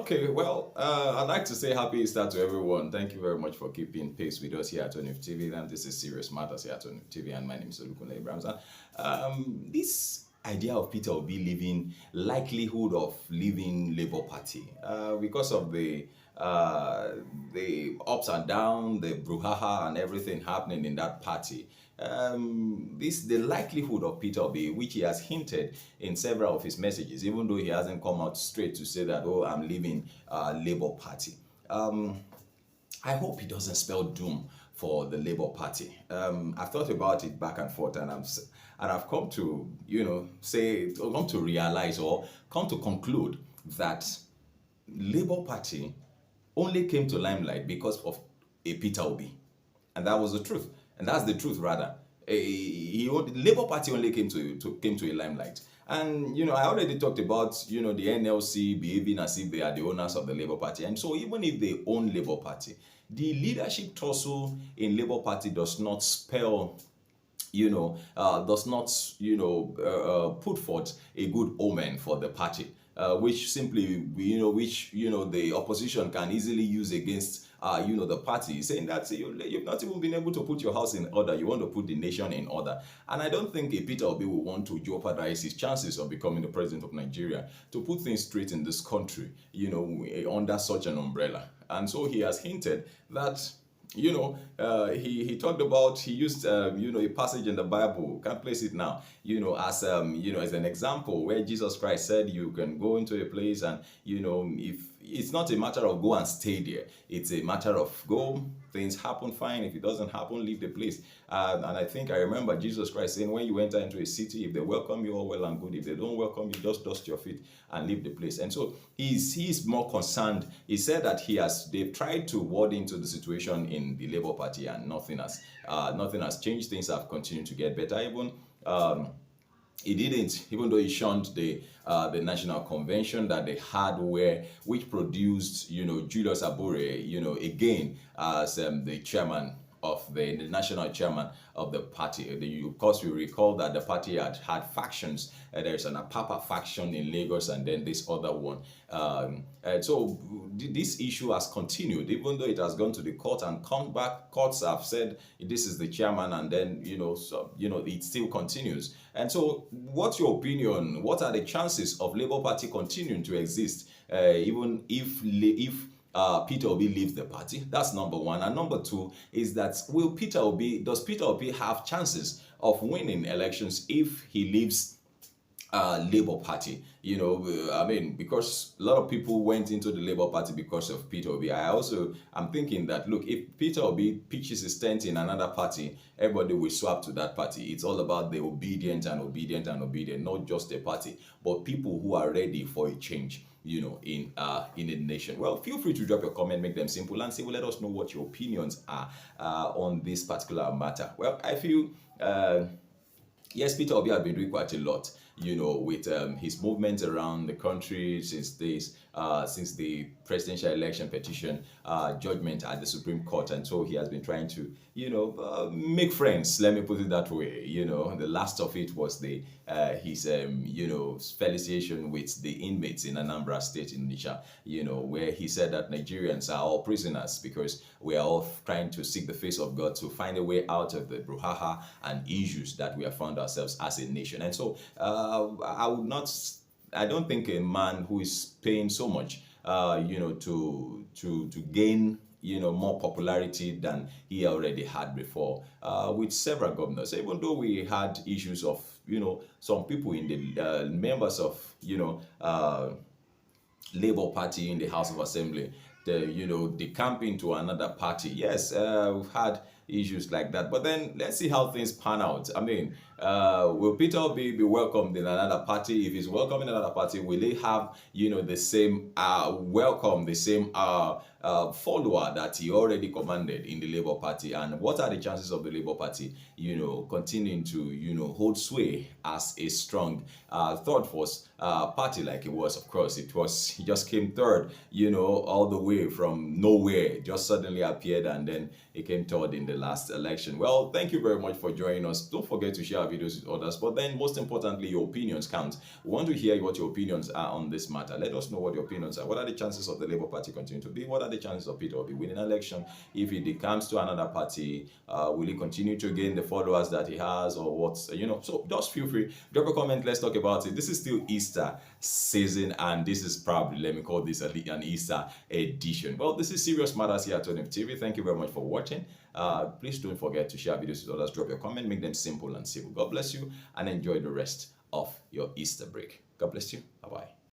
Okay, well, I'd like to say happy Easter to everyone. Thank you very much for keeping pace with us here at ONIF TV. And this is Serious Matters here at ONIF TV, and my name is Olukunle Abrams. And this idea of Peter Obi leaving, likelihood of leaving Labour Party, because of the ups and downs, the brouhaha, and everything happening in that party. The likelihood of Peter Obi, which he has hinted in several of his messages, even though he hasn't come out straight to say that, oh, I'm leaving Labour Party. I hope it doesn't spell doom for the Labour Party. I've thought about it back and forth, and I've come to come to realize or come to conclude that Labour Party only came to limelight because of a Peter Obi, and that was the truth, and that's the truth rather. The Labour Party only came to a limelight. And I already talked about the NLC behaving as if they are the owners of the Labour Party, and so even if they own Labour Party, the leadership tussle in Labour Party does not spell put forth a good omen for the party, which simply the opposition can easily use against the party, saying that you've not even been able to put your house in order. You want to put the nation in order. And I don't think a Peter Obi will want to jeopardize his chances of becoming the president of Nigeria to put things straight in this country, under such an umbrella. And so he has hinted that he talked about, he used a passage in the Bible, can't place it now, as as an example, where Jesus Christ said you can go into a place and if it's not a matter of go and stay there, it's a matter of go, things happen fine, if it doesn't happen, leave the place. And I think I remember Jesus Christ saying, when you enter into a city, if they welcome you, all well and good. If they don't welcome you, just dust your feet and leave the place. And so he's more concerned. He said that they've tried to ward into the situation in the Labour Party, and nothing has changed. Things have continued to get better. He didn't, even though he shunned the national convention that they had, which produced Julius Abure again as the chairman of the national chairman of the party. Of course, you recall that the party had factions. There's an Apapa faction in Lagos, and then this other one. And so this issue has continued, even though it has gone to the court and come back. Courts have said this is the chairman, and then it still continues. And so, what's your opinion? What are the chances of Labour Party continuing to exist, even if Peter Obi leaves the party? That's number one. And number two is that does Peter Obi have chances of winning elections if he leaves Labour Party? Because a lot of people went into the Labour Party because of Peter Obi. I'm thinking that, look, if Peter Obi pitches his tent in another party, everybody will swap to that party. It's all about the obedient, not just a party, but people who are ready for a change, in a nation. Well, feel free to drop your comment, make them simple, and say, well, let us know what your opinions are on this particular matter. Well, I feel, yes, Peter Obi has been doing quite a lot, with his movements around the country since the presidential election petition judgment at the Supreme Court. And so he has been trying to, make friends, let me put it that way. The last of it was his felicitation with the inmates in Anambra State in Onitsha, where he said that Nigerians are all prisoners because we are all trying to seek the face of God to find a way out of the brouhaha and issues that we have found ourselves as a nation. And so I don't think a man who is paying so much, to gain, more popularity than he already had before, with several governors. Even though we had issues of, some people in the members of, Labour Party in the House of Assembly, the camping to another party. Yes, we've had issues like that. But then let's see how things pan out. Will Peter Obi be welcomed in another party? If he's welcome in another party, will he have, the same welcome, the same follower that he already commanded in the Labour Party? And what are the chances of the Labour Party, continuing to, hold sway as a strong third force party like it was? Of course, he just came third, all the way from nowhere, just suddenly appeared, and then he came third in the last election. Well, thank you very much for joining us. Don't forget to share our videos with others. But then, most importantly, your opinions count. We want to hear what your opinions are on this matter. Let us know what your opinions are. What are the chances of the Labour Party continuing to be? What are the chances of Peter Obi winning an election? If it comes to another party, will he continue to gain the followers that he has, or what's, So just feel free, drop a comment. Let's talk about it. This is still Easter season, and this is probably, let me call this an Easter edition. Well, this is Serious Matters here at ONIF TV. Thank you very much for watching. Please don't forget to share videos with others. Drop your comment, make them simple and civil. God bless you, and enjoy the rest of your Easter break. God bless you. Bye bye.